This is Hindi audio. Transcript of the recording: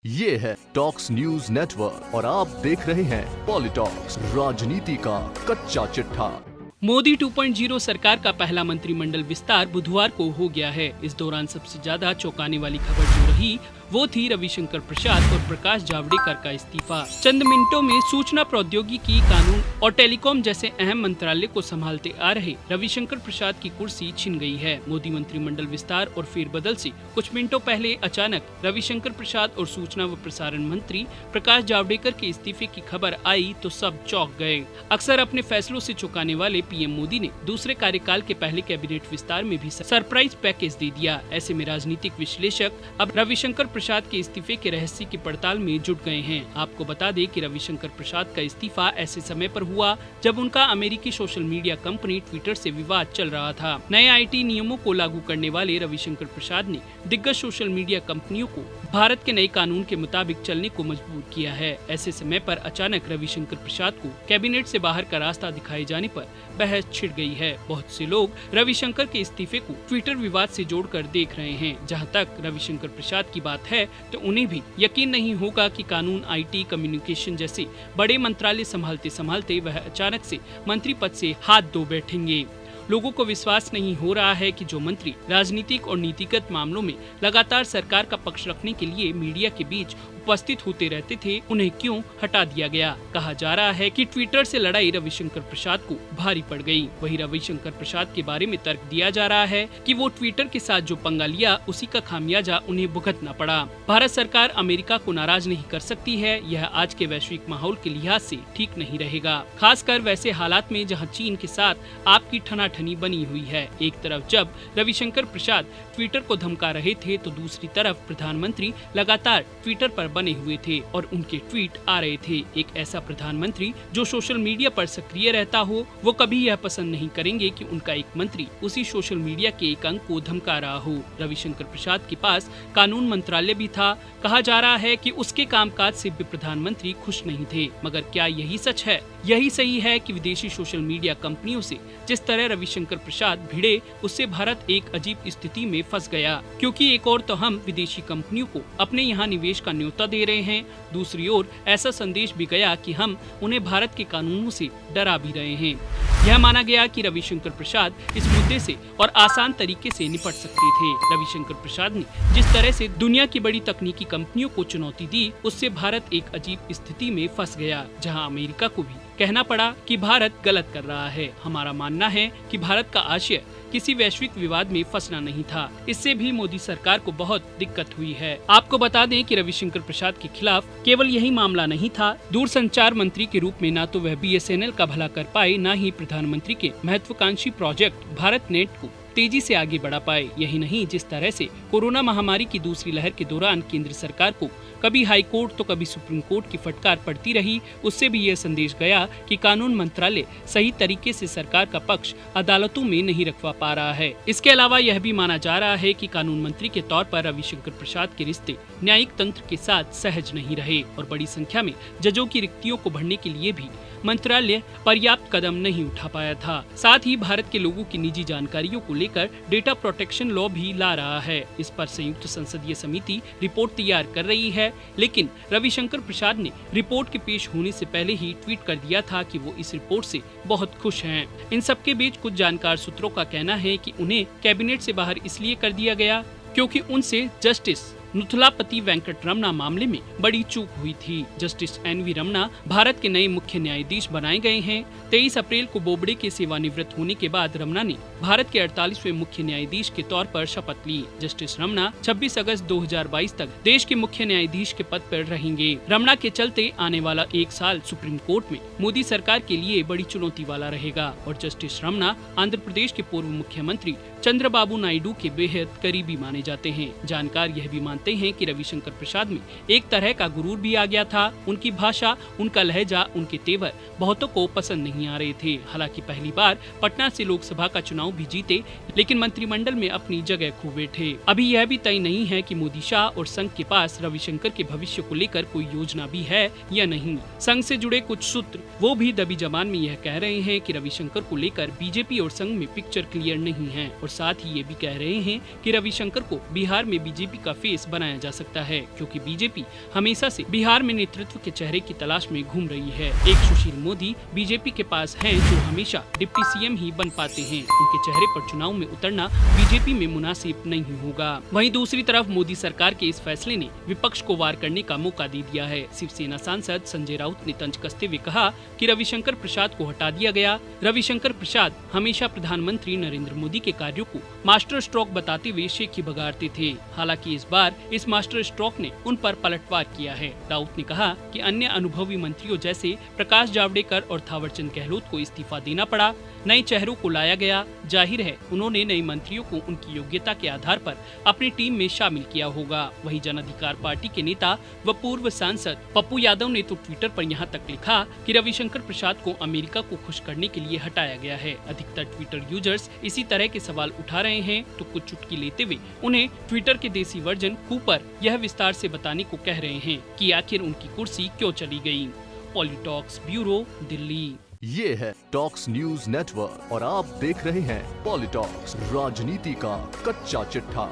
ये है टॉक्स न्यूज नेटवर्क और आप देख रहे हैं पॉलिटॉक्स, राजनीति का कच्चा चिट्ठा। मोदी 2.0 सरकार का पहला मंत्रिमंडल विस्तार बुधवार को हो गया है। इस दौरान सबसे ज्यादा चौंकाने वाली खबर जो रही वो थी रविशंकर प्रसाद और प्रकाश जावड़ेकर का इस्तीफा। चंद मिनटों में सूचना प्रौद्योगिकी, कानून और टेलीकॉम जैसे अहम मंत्रालय को संभालते आ रहे रविशंकर प्रसाद की कुर्सी छिन गई है। मोदी मंत्रिमंडल विस्तार और फेरबदल से कुछ मिनटों पहले अचानक रविशंकर प्रसाद और सूचना व प्रसारण मंत्री प्रकाश जावड़ेकर के इस्तीफे की खबर आई तो सब चौंक गए। अक्सर अपने फैसलों से चौंकाने वाले पीएम मोदी ने दूसरे कार्यकाल के पहले कैबिनेट विस्तार में भी सरप्राइज पैकेज दे दिया। ऐसे में राजनीतिक विश्लेषक अब रविशंकर प्रसाद के इस्तीफे के रहस्य की पड़ताल में जुट गए हैं। आपको बता दें कि रविशंकर प्रसाद का इस्तीफा ऐसे समय पर हुआ जब उनका अमेरिकी सोशल मीडिया कंपनी ट्विटर से विवाद चल रहा था। नए आईटी नियमों को लागू करने वाले रविशंकर प्रसाद ने दिग्गज सोशल मीडिया कंपनियों को भारत के नए कानून के मुताबिक चलने को मजबूर किया है। ऐसे समय पर अचानक रविशंकर प्रसाद को कैबिनेट से बाहर का रास्ता दिखाए जाने पर बहस छिड़ गई है। बहुत से लोग रविशंकर के इस्तीफे को ट्विटर विवाद से जोड़कर देख रहे हैं। जहां तक रविशंकर प्रसाद की बात है तो उन्हें भी यकीन नहीं होगा कि कानून, आईटी, कम्युनिकेशन जैसे बड़े मंत्रालय संभालते संभालते वह अचानक से मंत्री पद से हाथ धो बैठेंगे। लोगों को विश्वास नहीं हो रहा है कि जो मंत्री राजनीतिक और नीतिगत मामलों में लगातार सरकार का पक्ष रखने के लिए मीडिया के बीच उपस्थित होते रहते थे, उन्हें क्यों हटा दिया गया। कहा जा रहा है कि ट्विटर से लड़ाई रविशंकर प्रसाद को भारी पड़ गई। वहीं रविशंकर प्रसाद के बारे में तर्क दिया जा रहा है कि वो ट्विटर के साथ जो पंगा लिया उसी का खामियाजा उन्हें भुगतना पड़ा। भारत सरकार अमेरिका को नाराज नहीं कर सकती है, यह आज के वैश्विक माहौल के लिहाज से ठीक नहीं रहेगा, खासकर वैसे हालात में जहाँ चीन के साथ आपकी ठनाठनी बनी हुई है। एक तरफ जब रविशंकर प्रसाद ट्विटर को धमका रहे थे तो दूसरी तरफ प्रधानमंत्री लगातार ट्विटर पर बने हुए थे और उनके ट्वीट आ रहे थे। एक ऐसा प्रधानमंत्री जो सोशल मीडिया पर सक्रिय रहता हो, वो कभी यह पसंद नहीं करेंगे कि उनका एक मंत्री उसी सोशल मीडिया के एक अंग को धमका रहा हो। रविशंकर प्रसाद के पास कानून मंत्रालय भी था। कहा जा रहा है कि उसके कामकाज से भी प्रधानमंत्री खुश नहीं थे, मगर क्या यही सच है? यही सही है कि विदेशी सोशल मीडिया कंपनियों से जिस तरह रविशंकर प्रसाद भिड़े, उससे भारत एक अजीब स्थिति में फंस गया, क्योंकि एक और तो हम विदेशी कंपनियों को अपने यहाँ निवेश का न्योता दे रहे हैं, दूसरी ओर ऐसा संदेश भी गया कि हम उन्हें भारत के कानूनों से डरा भी रहे हैं। यह माना गया कि रविशंकर प्रसाद इस मुद्दे से और आसान तरीके से निपट सकते थे। रविशंकर प्रसाद ने जिस तरह से दुनिया की बड़ी तकनीकी कंपनियों को चुनौती दी, उससे भारत एक अजीब स्थिति में फंस गया, जहां अमेरिका को भी कहना पड़ा कि भारत गलत कर रहा है। हमारा मानना है कि भारत का आशय किसी वैश्विक विवाद में फंसना नहीं था। इससे भी मोदी सरकार को बहुत दिक्कत हुई है। आपको बता दें कि रविशंकर प्रसाद के खिलाफ केवल यही मामला नहीं था। दूरसंचार मंत्री के रूप में न तो वह BSNL का भला कर पाए, न ही प्रधानमंत्री के महत्वाकांक्षी प्रोजेक्ट भारत नेट को तेजी से आगे बढ़ा पाए। यही नहीं, जिस तरह से कोरोना महामारी की दूसरी लहर के दौरान केंद्र सरकार को कभी हाई कोर्ट तो कभी सुप्रीम कोर्ट की फटकार पड़ती रही, उससे भी यह संदेश गया कि कानून मंत्रालय सही तरीके से सरकार का पक्ष अदालतों में नहीं रखवा पा रहा है। इसके अलावा यह भी माना जा रहा है कि कानून मंत्री के तौर पर रविशंकर प्रसाद के रिश्ते न्यायिक तंत्र के साथ सहज नहीं रहे और बड़ी संख्या में जजों की रिक्तियों को भरने के लिए भी मंत्रालय पर्याप्त कदम नहीं उठा पाया था। साथ ही भारत के लोगों की निजी जानकारियों को लेकर डेटा प्रोटेक्शन लॉ भी ला रहा है। इस पर संयुक्त संसदीय समिति रिपोर्ट तैयार कर रही है, लेकिन रविशंकर प्रसाद ने रिपोर्ट के पेश होने से पहले ही ट्वीट कर दिया था कि वो इस रिपोर्ट से बहुत खुश हैं। इन सबके बीच कुछ जानकार सूत्रों का कहना है कि उन्हें कैबिनेट से बाहर इसलिए कर दिया गया क्योंकि उनसे जस्टिस नुथलापति वेंकट रमना मामले में बड़ी चूक हुई थी। जस्टिस NV रमना भारत के नए मुख्य न्यायाधीश बनाए गए हैं। 23 अप्रैल को बोबडे के सेवानिवृत्त होने के बाद रमना ने भारत के 48वें मुख्य न्यायाधीश के तौर पर शपथ ली। जस्टिस रमना 26 अगस्त 2022 तक देश के मुख्य न्यायाधीश के पद पर रहेंगे। रमना के चलते आने वाला एक साल सुप्रीम कोर्ट में मोदी सरकार के लिए बड़ी चुनौती वाला रहेगा और जस्टिस रमना आंध्र प्रदेश के पूर्व मुख्यमंत्री चंद्रबाबू नायडू के बेहद करीबी माने जाते हैं। जानकार यह भी मानते हैं कि रविशंकर प्रसाद में एक तरह का गुरूर भी आ गया था। उनकी भाषा, उनका लहजा, उनके तेवर बहुतों को पसंद नहीं आ रहे थे। हालांकि पहली बार पटना से लोकसभा का चुनाव भी जीते, लेकिन मंत्रिमंडल में अपनी जगह खो बैठे। अभी यह भी तय नहीं है कि मोदी, शाह और संघ के पास रविशंकर के भविष्य को लेकर कोई योजना भी है या नहीं। संघ से जुड़े कुछ सूत्र वो भी दबी जबान में यह कह रहे हैं कि रविशंकर को लेकर बीजेपी और संघ में पिक्चर क्लियर नहीं है और साथ ही ये भी कह रहे हैं कि रविशंकर को बिहार में बीजेपी का फेस बॉस बनाया जा सकता है, क्योंकि बीजेपी हमेशा से बिहार में नेतृत्व के चेहरे की तलाश में घूम रही है। एक सुशील मोदी बीजेपी के पास हैं, जो हमेशा डिप्टी सीएम ही बन पाते हैं। उनके चेहरे पर चुनाव में उतरना बीजेपी में मुनासिब नहीं होगा। वहीं दूसरी तरफ मोदी सरकार के इस फैसले ने विपक्ष को वार करने का मौका दे दिया है। शिवसेना सांसद संजय राउत ने तंज कसते हुए कहा कि रविशंकर प्रसाद को हटा दिया गया। रविशंकर प्रसाद हमेशा प्रधानमंत्री नरेंद्र मोदी के कार्यों को मास्टर स्ट्रोक बताते हुए शेखी बगाड़ते थे। हालांकि इस बार इस मास्टर स्ट्रोक ने उन पर पलटवार किया है। राउत ने कहा कि अन्य अनुभवी मंत्रियों जैसे प्रकाश जावड़ेकर और थावरचंद गहलोत को इस्तीफा देना पड़ा, नए चेहरों को लाया गया। जाहिर है उन्होंने नए मंत्रियों को उनकी योग्यता के आधार पर अपनी टीम में शामिल किया होगा। वहीं जन अधिकार पार्टी के नेता व पूर्व सांसद पप्पू यादव ने तो ट्विटर पर यहां तक लिखा कि रविशंकर प्रसाद को अमेरिका को खुश करने के लिए हटाया गया है। अधिकतर ट्विटर यूजर्स इसी तरह के सवाल उठा रहे हैं, तो कुछ चुटकी लेते हुए उन्हें ट्विटर के देसी वर्जन कूपर यह विस्तार से बताने को कह रहे हैं कि आखिर उनकी कुर्सी क्यों चली गई। पॉलिटॉक्स ब्यूरो, दिल्ली। ये है टॉक्स न्यूज नेटवर्क और आप देख रहे हैं पॉलिटॉक्स, राजनीति का कच्चा चिट्ठा।